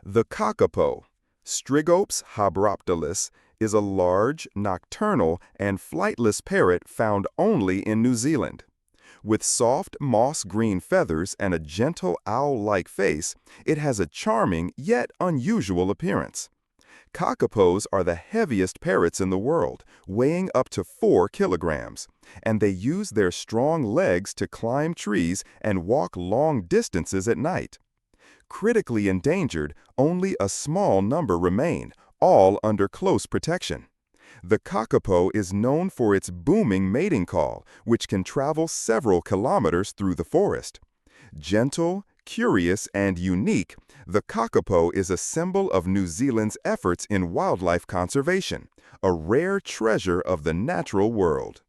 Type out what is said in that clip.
The Kakapo, Strigops habroptilus, is a large, nocturnal, and flightless parrot found only in New Zealand. With soft moss-green feathers and a gentle owl-like face, it has a charming yet unusual appearance. Kakapos are the heaviest parrots in the world, weighing up to 4 kilograms, and they use their strong legs to climb trees and walk long distances at night. Critically endangered, only a small number remain, all under close protection. The kakapo is known for its booming mating call, which can travel several kilometers through the forest. Gentle, curious, and unique, the kakapo is a symbol of New Zealand's efforts in wildlife conservation, a rare treasure of the natural world.